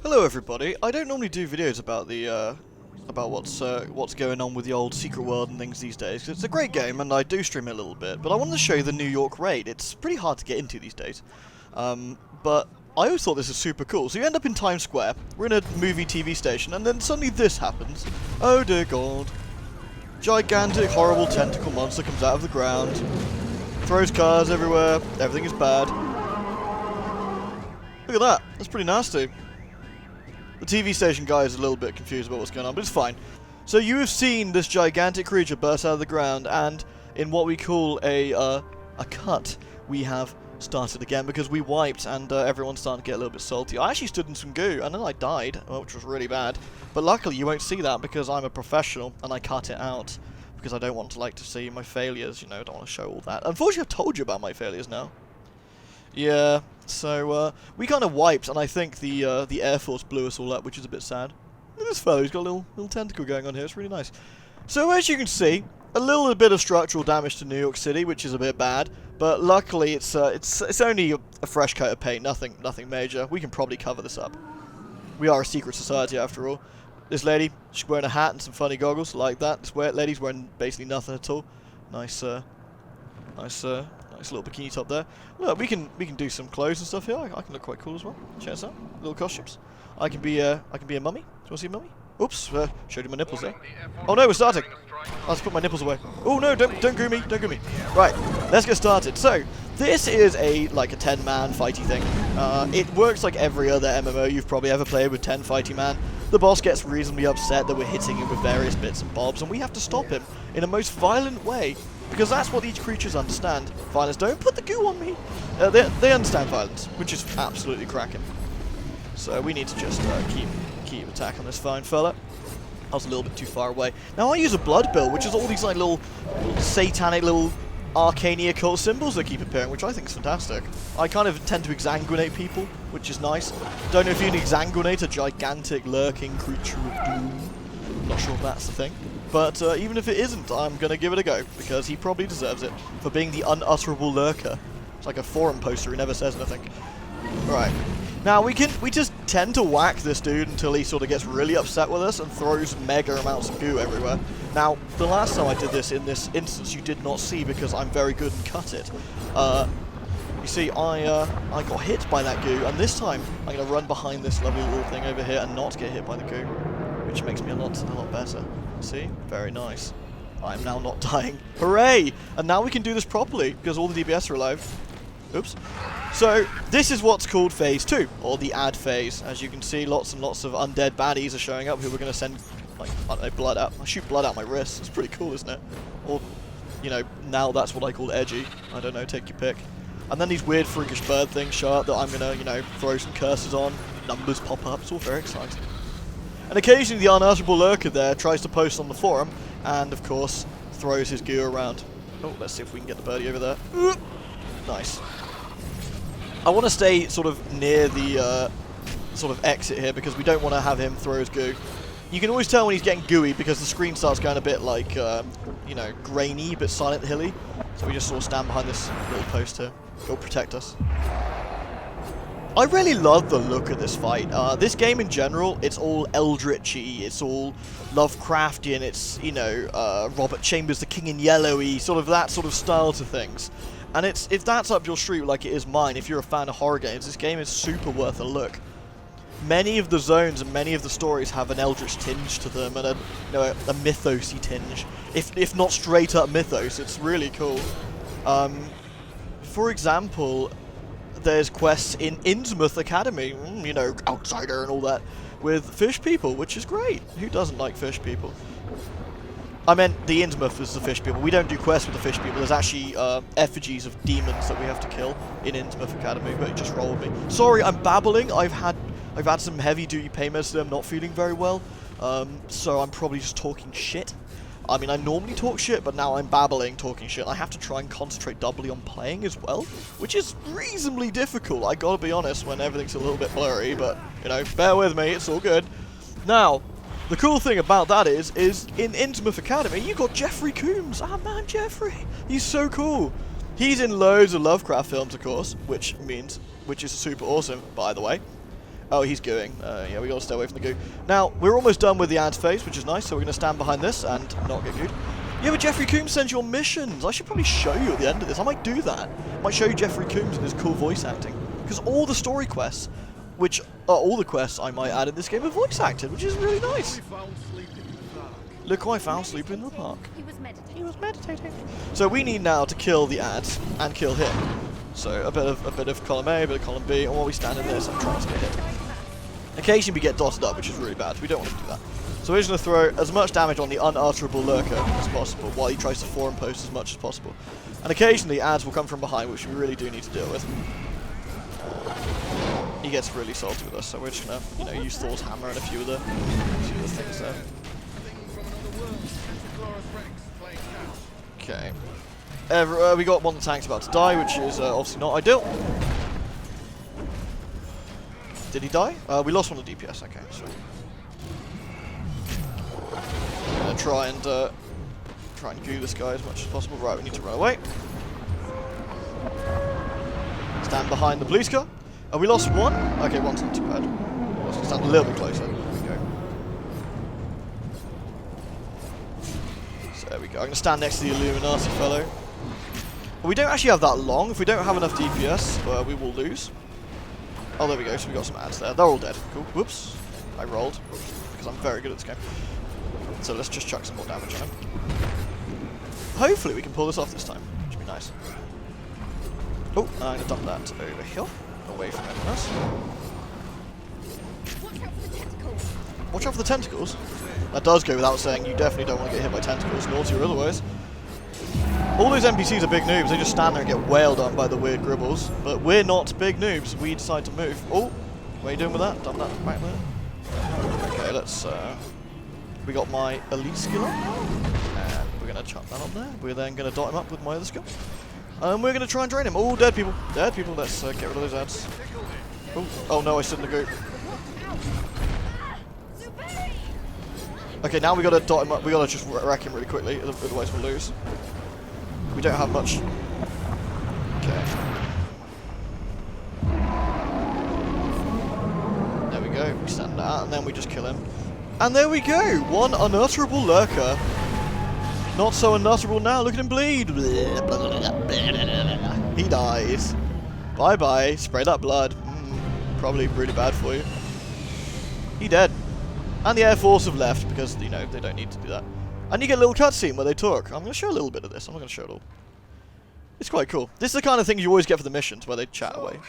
Hello everybody. I don't normally do videos about the about what's going on with the old Secret World and things these days, 'cause it's a great game and I do stream it a little bit, but I wanted to show you the New York raid. It's pretty hard to get into these days. But I always thought this was super cool. So you end up in Times Square, we're in a movie TV station, and then suddenly this happens. Oh dear god. Gigantic horrible tentacle monster comes out of the ground, throws cars everywhere, everything is bad. Look at that, that's pretty nasty. The TV station guy is a little bit confused about what's going on, but it's fine. So you have seen this gigantic creature burst out of the ground, and in what we call a cut, we have started again because we wiped, and everyone's starting to get a little bit salty. I actually stood in some goo, and then I died, which was really bad. But luckily you won't see that because I'm a professional, and I cut it out because I don't want to see my failures. You know, I don't want to show all that. Unfortunately, I've told you about my failures now. Yeah, so we kind of wiped, and I think the Air Force blew us all up, which is a bit sad. Look at this fellow, he's got a little tentacle going on here, it's really nice. So as you can see, a little bit of structural damage to New York City, which is a bit bad, but luckily it's only a fresh coat of paint, nothing major. We can probably cover this up. We are a secret society after all. This lady, she's wearing a hat and some funny goggles like that. This lady's wearing basically nothing at all. Nice little bikini top there. Look, we can do some clothes and stuff here. I can look quite cool as well. Check this out. Little costumes. I can be a mummy. Do you want to see a mummy? Oops, showed you my nipples there. Oh no, we're starting. Let's put my nipples away. Oh no, don't goo me, don't goo me. Right, let's get started. So, this is like a 10-man fighty thing. It works like every other MMO you've probably ever played with 10 fighty man. The boss gets reasonably upset that we're hitting him with various bits and bobs, and we have to stop him in a most violent way. Because that's what these creatures understand. Violence. Don't put the goo on me. They understand violence, which is absolutely cracking. So we need to just keep attacking this fine fella. I was a little bit too far away. Now I use a blood bill, which is all these like little satanic little arcane occult symbols that keep appearing, which I think is fantastic. I kind of tend to exsanguinate people, which is nice. Don't know if you can exsanguinate a gigantic lurking creature of doom. Not sure if that's the thing. But even if it isn't, I'm going to give it a go, because he probably deserves it for being the unutterable lurker. It's like a forum poster who never says anything. Right. Now, we just tend to whack this dude until he sort of gets really upset with us and throws mega amounts of goo everywhere. Now, the last time I did this in this instance, you did not see because I'm very good and cut it. You see, I got hit by that goo, and this time I'm going to run behind this lovely little thing over here and not get hit by the goo, which makes me a lot better. See? Very nice. I'm now not dying. Hooray! And now we can do this properly, because all the DBS are alive. Oops. So, this is what's called Phase 2, or the ad phase. As you can see, lots and lots of undead baddies are showing up who we're going to send, like, I don't know, blood out. I shoot blood out my wrists. It's pretty cool, isn't it? Or, you know, now that's what I call edgy. I don't know, take your pick. And then these weird freakish bird things show up that I'm going to, you know, throw some curses on. Numbers pop up. It's all very exciting. And occasionally the unutterable lurker there tries to post on the forum, and of course, throws his goo around. Oh, let's see if we can get the birdie over there. Nice. I want to stay sort of near the sort of exit here, because we don't want to have him throw his goo. You can always tell when he's getting gooey, because the screen starts going a bit like, you know, grainy, but Silent Hilly. So we just sort of stand behind this little post here. It'll protect us. I really love the look of this fight. This game in general, it's all eldritchy, it's all Lovecraftian, it's, you know, Robert Chambers, the King in Yellow-y, sort of that sort of style to things. And if that's up your street like it is mine, if you're a fan of horror games, this game is super worth a look. Many of the zones and many of the stories have an eldritch tinge to them, and a mythos-y tinge. If not straight up mythos, it's really cool. For example, there's quests in Innsmouth Academy, you know, outsider and all that, with fish people, which is great. Who doesn't like fish people? I meant the Innsmouth is the fish people. We don't do quests with the fish people. There's actually effigies of demons that we have to kill in Innsmouth Academy, but just roll with me. Sorry, I'm babbling. I've had some heavy-duty pain medicine. I'm not feeling very well, so I'm probably just talking shit. I mean, I normally talk shit, but now I'm babbling, talking shit. I have to try and concentrate doubly on playing as well, which is reasonably difficult, I gotta be honest, when everything's a little bit blurry, but, you know, bear with me, it's all good. Now, the cool thing about that is in Innsmouth Academy, you got Jeffrey Combs. Ah, man, Jeffrey. He's so cool. He's in loads of Lovecraft films, of course, which is super awesome, by the way. Oh, he's gooing. Yeah, we gotta stay away from the goo. Now, we're almost done with the ads phase, which is nice, so we're gonna stand behind this and not get gooed. Yeah, but Jeffrey Combs sends you on missions. I should probably show you at the end of this. I might do that. I might show you Jeffrey Combs and his cool voice acting. Because all the story quests, which are all the quests I might add in this game, are voice acted, which is really nice. Look who I found sleeping in the park. He was meditating. So we need now to kill the ads and kill him. So a bit of column A, a bit of column B, and while we stand in this, I'm trying to get hit. Occasionally we get dotted up, which is really bad. We don't want to do that. So we're just going to throw as much damage on the unutterable lurker as possible, while he tries to foreign post as much as possible. And occasionally ads will come from behind, which we really do need to deal with. He gets really salty with us, so we're just going to, you know, use Thor's hammer and a few of the things there. Okay. We got one of the tanks about to die, which is obviously not ideal. Did he die? We lost one of the DPS. Okay, so I'm gonna try and goo this guy as much as possible. Right, we need to run away. Stand behind the police car. We lost one. Okay, one's not too bad. Let's stand a little bit closer. There we go. So there we go. I'm gonna stand next to the Illuminati fellow. We don't actually have that long. If we don't have enough DPS, we will lose. Oh, there we go. So we got some ads there. They're all dead. Cool. Whoops. I rolled because I'm very good at this game. So let's just chuck some more damage on him. Hopefully we can pull this off this time, which would be nice. Oh, I'm going to dump that over here, away from everyone else. Watch out for the tentacles. That does go without saying. You definitely don't want to get hit by tentacles, naughty or otherwise. All those NPCs are big noobs. They just stand there and get wailed on by the weird gribbles. But we're not big noobs. We decide to move. Oh, what are you doing with that? Dump that back there. Okay, let's... we got my elite skill on. And we're going to chuck that on there. We're then going to dot him up with my other skill. And we're going to try and drain him. Oh, dead people. Dead people. Let's get rid of those ads. Oh no, I stood in the group. Okay, now we got to dot him up. We got to just wreck him really quickly. Otherwise we'll lose. We don't have much. Okay. There we go. We stand that, and then we just kill him. And there we go. One unutterable lurker. Not so unutterable now. Look at him bleed. He dies. Bye bye. Spray that blood. Probably really bad for you. He dead. And the Air Force have left because, you know, they don't need to do that. And you get a little cutscene where they talk. I'm going to show a little bit of this. I'm not going to show it all. It's quite cool. This is the kind of thing you always get for the missions, where they chat away. Do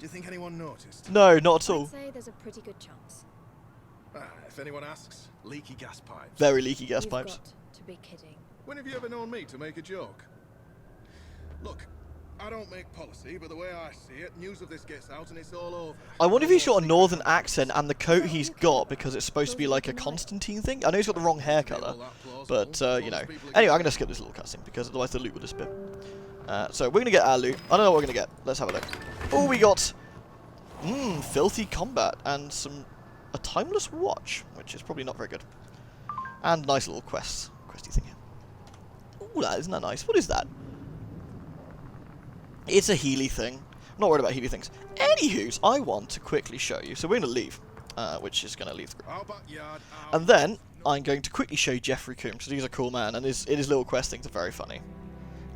you think anyone noticed? No, not at all. I'd say there's a pretty good chance. If anyone asks, leaky gas pipes. Very leaky gas You've pipes. got to be kidding. When have you ever known me to make a joke? Look, I don't make policy, but the way I see it, news of this gets out and it's all over. I wonder if he's got a northern accent and the coat he's got because it's supposed to be like a Constantine thing. I know he's got the wrong hair colour, but, you know. Anyway, I'm going to skip this little cutscene because otherwise the loot will disappear. So we're going to get our loot. I don't know what we're going to get. Let's have a look. Oh, we got filthy combat and a timeless watch, which is probably not very good. And nice little questy thing here. Ooh, isn't that nice? What is that? It's a Healy thing. I'm not worried about Healy things. Anywho's, I want to quickly show you. So we're going to leave, which is going to leave the group. And then I'm going to quickly show you Jeffrey Combs, because he's a cool man, and his little quest things are very funny.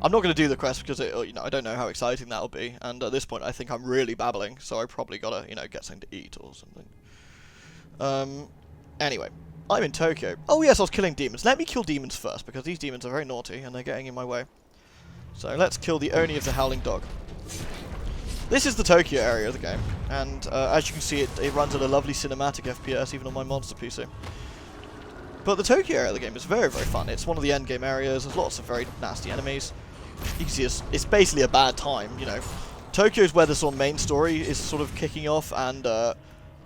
I'm not going to do the quest because you know, I don't know how exciting that'll be, and at this point I think I'm really babbling, so I probably got to, you know, get something to eat or something. Anyway, I'm in Tokyo. Oh yes, I was killing demons. Let me kill demons first, because these demons are very naughty and they're getting in my way. So let's kill the Oni of the Howling Dog. This is the Tokyo area of the game, and as you can see, it runs at a lovely cinematic FPS, even on my monster PC. But the Tokyo area of the game is very, very fun. It's one of the endgame areas. There's lots of very nasty enemies. You can see it's basically a bad time, you know. Tokyo is where the sort of main story is sort of kicking off, and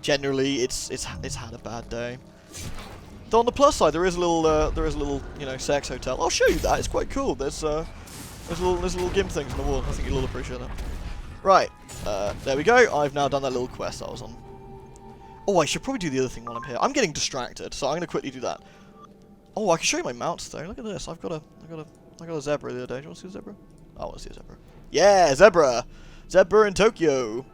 generally it's had a bad day. Though on the plus side, there is a little you know, sex hotel. I'll show you that. It's quite cool. There's little gimp things on the wall. I think you'll all appreciate that. Right, there we go. I've now done that little quest I was on. Oh, I should probably do the other thing while I'm here. I'm getting distracted, so I'm going to quickly do that. Oh, I can show you my mounts though. Look at this. I got a zebra the other day. Do you want to see a zebra? I want to see a zebra. Yeah, zebra. Zebra in Tokyo.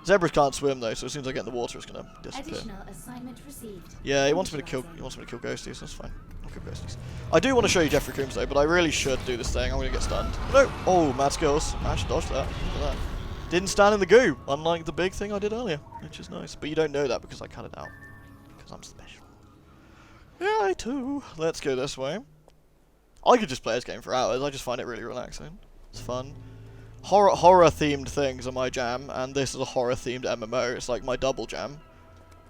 Zebras can't swim though, so as soon as I get in the water, it's gonna disappear. Additional assignment received. Yeah, he wants me to kill. He wants me to kill ghosties. That's fine. I'll kill ghosties. I do want to show you Jeffrey Coombs though, but I really should do this thing. I'm gonna get stunned. No. Oh, mad skills. I actually dodged that. Look at that. Didn't stand in the goo, unlike the big thing I did earlier, which is nice. But you don't know that because I cut it out. Because I'm special. Yeah, I too. Let's go this way. I could just play this game for hours. I just find it really relaxing. It's fun. Horror-themed things are my jam, and this is a horror-themed MMO. It's like my double jam.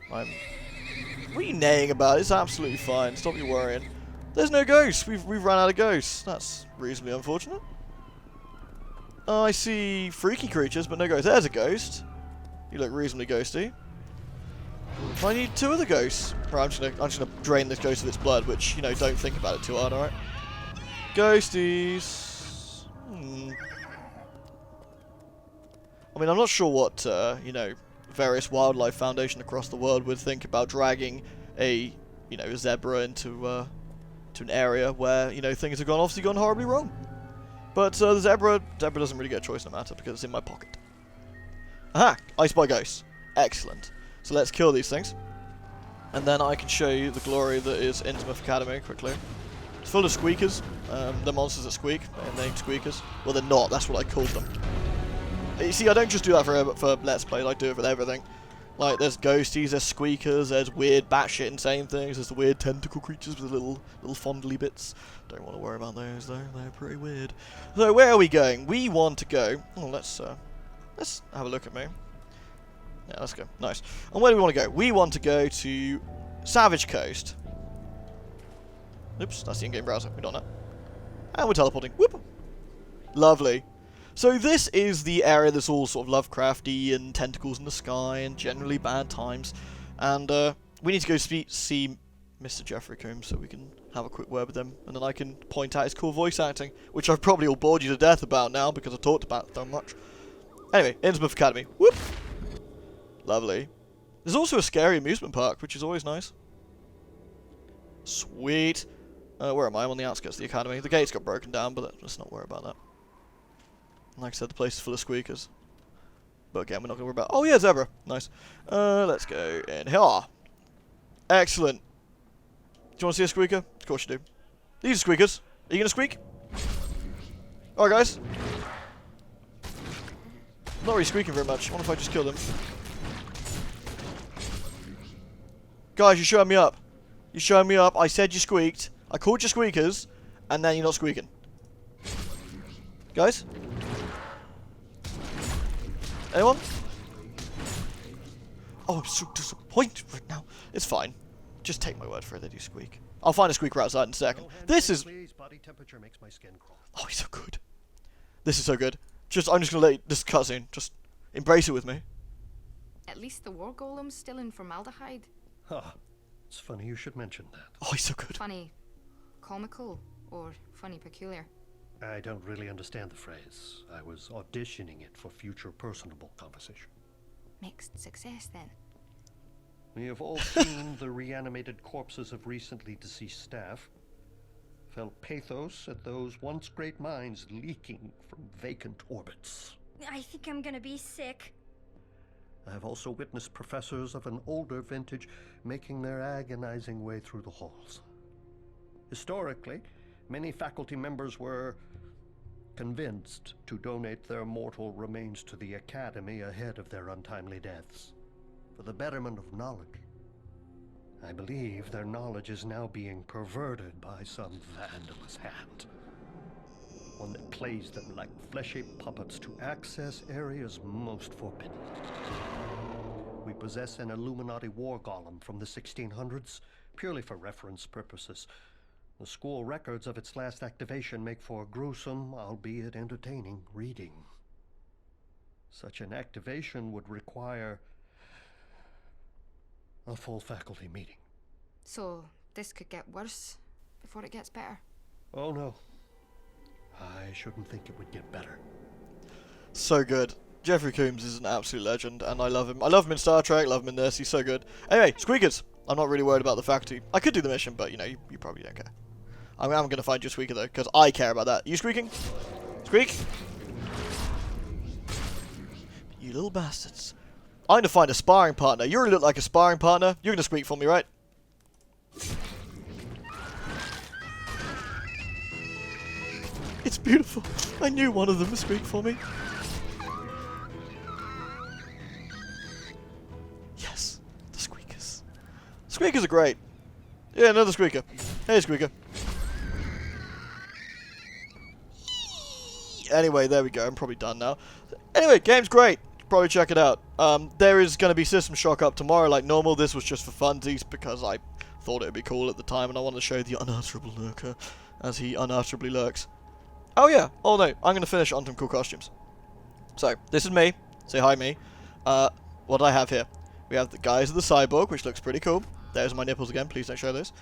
What are you neighing about? It's absolutely fine. Stop you worrying. There's no ghosts. We've run out of ghosts. That's reasonably unfortunate. I see freaky creatures, but no ghosts. There's a ghost. You look reasonably ghosty. I need 2 other ghosts. Right, I'm just gonna drain this ghost of its blood, which, you know, don't think about it too hard, alright? Ghosties. I mean, I'm not sure what, you know, various wildlife foundation across the world would think about dragging a, you know, zebra into to an area where, you know, things have obviously gone horribly wrong. But the zebra doesn't really get a choice no matter because it's in my pocket. Aha! I spy ghosts. Excellent. So let's kill these things. And then I can show you the glory that is Innsmouth Academy quickly. It's full of squeakers. The monsters that squeak. They're named squeakers. Well, they're not. That's what I called them. You see, I don't just do that for Let's Plays. I do it for everything. Like, there's ghosties, there's squeakers, there's weird batshit insane things, there's the weird tentacle creatures with the little fondly bits. Don't want to worry about those though, they're pretty weird. So where are we going? We want to go. Oh, let's have a look at me. Yeah, let's go. Nice. And where do we want to go? We want to go to Savage Coast. Oops, that's the in-game browser. We don't know. And we're teleporting. Whoop. Lovely. So this is the area that's all sort of Lovecrafty and tentacles in the sky and generally bad times. And we need to go see Mr. Jeffrey Coombs so we can have a quick word with him. And then I can point out his cool voice acting, which I've probably all bored you to death about now because I've talked about it so much. Anyway, Innsmouth Academy. Whoop! Lovely. There's also a scary amusement park, which is always nice. Sweet. Where am I? I'm on the outskirts of the academy. The gates got broken down, but let's not worry about that. Like I said, the place is full of squeakers. But again, we're not going to worry about... Oh, yeah, zebra. Nice. Let's go in here. Excellent. Do you want to see a squeaker? Of course you do. These are squeakers. Are you going to squeak? Alright, guys. Not really squeaking very much. I wonder if I just kill them. Guys, you're showing me up. You're showing me up. I said you squeaked. I called you squeakers. And then you're not squeaking. Guys? Anyone? Oh, I'm so disappointed right now. It's fine. Just take my word for it, they do squeak. I'll find a squeaker outside in a second. This is... Body temperature makes my skin crawl. Oh, he's so good. This is so good. I'm just gonna let this cutscene. Just embrace it with me. At least the war golem's still in formaldehyde. Huh. It's funny you should mention that. Oh, he's so good. Funny comical or funny peculiar? I don't really understand the phrase. I was auditioning it for future personable conversation. Mixed success then. We have all seen the reanimated corpses of recently deceased staff. Felt pathos at those once great minds leaking from vacant orbits. I think I'm gonna be sick. I have also witnessed professors of an older vintage making their agonizing way through the halls. Historically, many faculty members were convinced to donate their mortal remains to the Academy ahead of their untimely deaths, for the betterment of knowledge. I believe their knowledge is now being perverted by some vandalous hand. One that plays them like fleshy puppets to access areas most forbidden. We possess an Illuminati war golem from the 1600s, purely for reference purposes. The school records of its last activation make for gruesome, albeit entertaining, reading. Such an activation would require a full faculty meeting. So this could get worse before it gets better? Oh no. I shouldn't think it would get better. So good. Jeffrey Coombs is an absolute legend, and I love him. I love him in Star Trek, love him in this, he's so good. Anyway, squeakers. I'm not really worried about the faculty. I could do the mission, but, you know, you probably don't care. I'm going to find you a squeaker, though, because I care about that. You squeaking? Squeak? You little bastards. I'm going to find a sparring partner. You look like a sparring partner. You're going to squeak for me, right? It's beautiful. I knew one of them would squeak for me. Yes, the squeakers. Squeakers are great. Yeah, another squeaker. Hey, squeaker. Anyway, there we go. I'm probably done now. Anyway, game's great. Probably check it out. There is going to be System Shock up tomorrow like normal. This was just for funsies because I thought it would be cool at the time and I wanted to show the unutterable lurker as he unutterably lurks. Oh yeah. Oh no. I'm going to finish on some cool costumes. So, this is me. Say hi, me. What do I have here? We have the Guys of the Cyborg, which looks pretty cool. There's my nipples again. Please don't show those.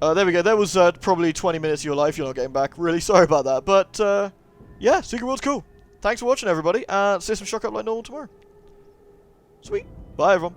There we go. That was probably 20 minutes of your life you're not getting back. Really sorry about that. But, yeah, Secret World's cool. Thanks for watching, everybody. System Shock up like normal tomorrow. Sweet. Bye, everyone.